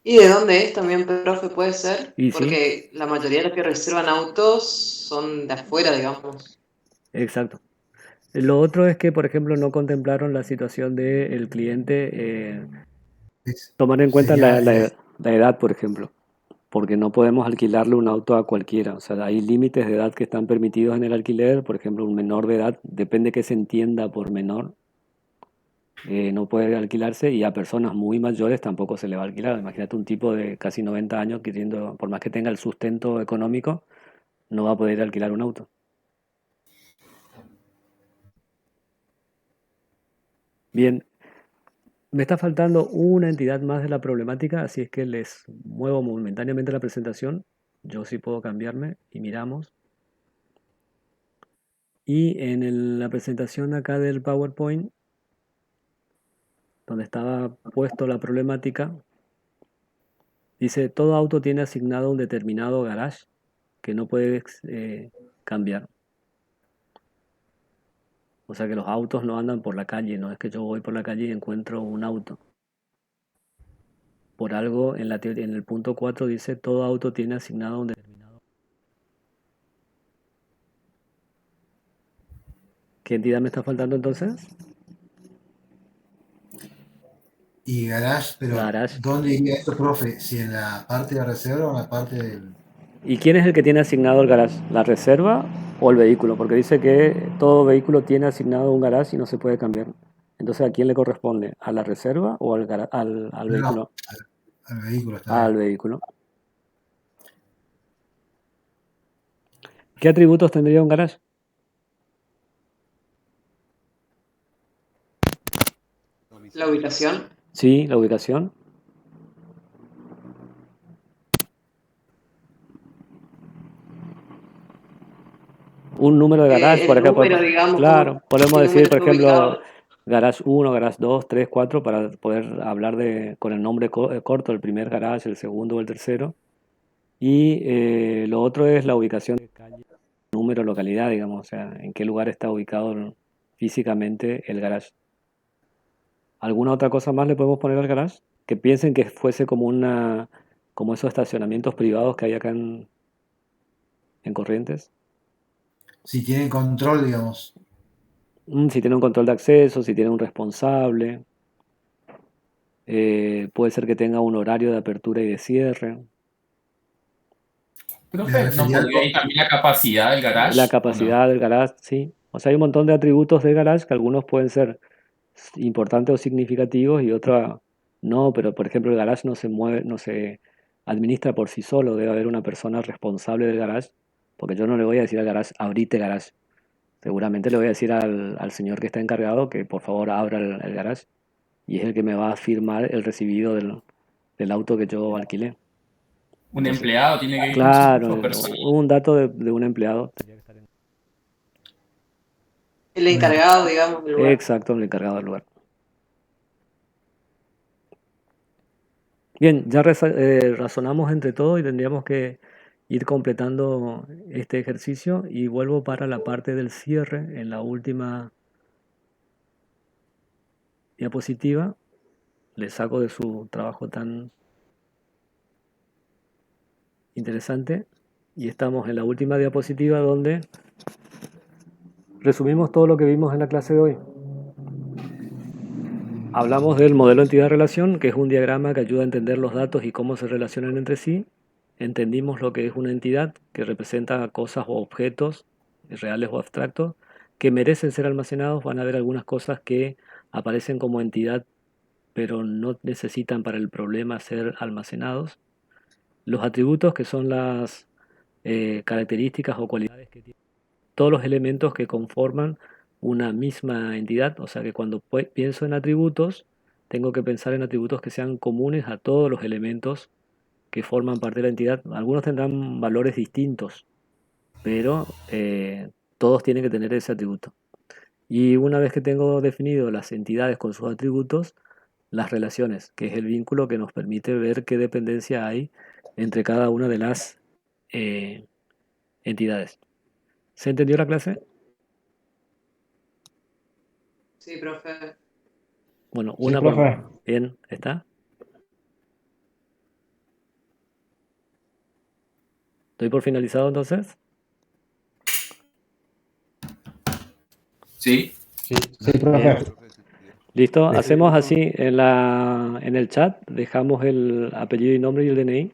¿Y de dónde es también, profe, puede ser? Y sí, Porque la mayoría de los que reservan autos son de afuera, digamos. exacto. Lo otro es que, por ejemplo, no contemplaron la situación del cliente, tomar en cuenta Sería, la edad, por ejemplo, porque no podemos alquilarle un auto a cualquiera. O sea, hay límites de edad que están permitidos en el alquiler. Por ejemplo, un menor de edad, depende que se entienda por menor, no puede alquilarse y a personas muy mayores tampoco se le va a alquilar. Imagínate un tipo de casi 90 años queriendo, por más que tenga el sustento económico, no va a poder alquilar un auto. Bien, me está faltando una entidad más de la problemática, así es que les muevo momentáneamente la presentación. Yo sí puedo cambiarme y miramos. Y en la presentación acá del PowerPoint, donde estaba puesto la problemática, dice, todo auto tiene asignado un determinado garage que no puede cambiar. O sea que los autos no andan por la calle, no es que yo voy por la calle y encuentro un auto. Por algo en el punto 4 dice, todo auto tiene asignado un determinado. ¿Qué entidad me está faltando entonces? y garage, pero Garage. ¿dónde iría esto, profe? ¿Si en la parte de reserva o en la parte del...? ¿Y quién es el que tiene asignado el garage? ¿La reserva o el vehículo? Porque dice que todo vehículo tiene asignado un garage y no se puede cambiar. Entonces, ¿a quién le corresponde? ¿A la reserva o al No, vehículo? al vehículo está Al bien. vehículo. ¿Qué atributos tendría un garage? La ubicación. Sí, la ubicación. Un número de garage, por El acá número, podemos, digamos, claro, podemos qué decir, número por está ubicado. ejemplo, garage 1, garage 2, 3, 4, para poder hablar con el nombre corto, el primer garage, el segundo o el tercero. Y lo otro es la ubicación de calle, número, localidad, digamos, o sea, en qué lugar está ubicado físicamente el garage. ¿Alguna otra cosa más le podemos poner al garage? Que piensen que fuese como esos estacionamientos privados que hay acá en Corrientes. Si tienen control, digamos. Si tiene un control de acceso, si tiene un responsable, puede ser que tenga un horario de apertura y de cierre. Me Profe, ¿no refería podría ir también la capacidad del La garage o no? capacidad del garage, sí. O sea, hay un montón de atributos del garage que algunos pueden ser importantes o significativos y otros no, pero por ejemplo el garage no se mueve, no se administra por sí solo, debe haber una persona responsable del garage, porque yo no le voy a decir al garage, abrite garage. Seguramente le voy a decir al señor que está encargado que por favor abra el garage y es el que me va a firmar el recibido del auto que yo alquilé. Un Entonces, empleado tiene que ir claro, o persona. un dato de un empleado. El encargado, digamos, del lugar. Exacto, el encargado del lugar. Bien, ya razonamos entre todos y tendríamos que ir completando este ejercicio y vuelvo para la parte del cierre en la última diapositiva. Le saco de su trabajo tan interesante y estamos en la última diapositiva donde resumimos todo lo que vimos en la clase de hoy. Hablamos del modelo entidad-relación, que es un diagrama que ayuda a entender los datos y cómo se relacionan entre sí. Entendimos lo que es una entidad, que representa cosas o objetos, reales o abstractos, que merecen ser almacenados. Van a haber algunas cosas que aparecen como entidad, pero no necesitan para el problema ser almacenados. Los atributos, que son las características o cualidades que tienen todos los elementos que conforman una misma entidad, o sea que cuando pienso en atributos, tengo que pensar en atributos que sean comunes a todos los elementos que forman parte de la entidad. Algunos tendrán valores distintos, pero todos tienen que tener ese atributo. Y una vez que tengo definido las entidades con sus atributos, las relaciones, que es el vínculo que nos permite ver qué dependencia hay entre cada una de las entidades. ¿Se entendió la clase? Sí, profe. Bueno, Sí, una profe. Bien, ¿está? ¿Estoy por finalizado entonces? Sí. Sí, profe. ¿Listo? Sí, Hacemos profe. así en el chat, dejamos el apellido y nombre y el DNI.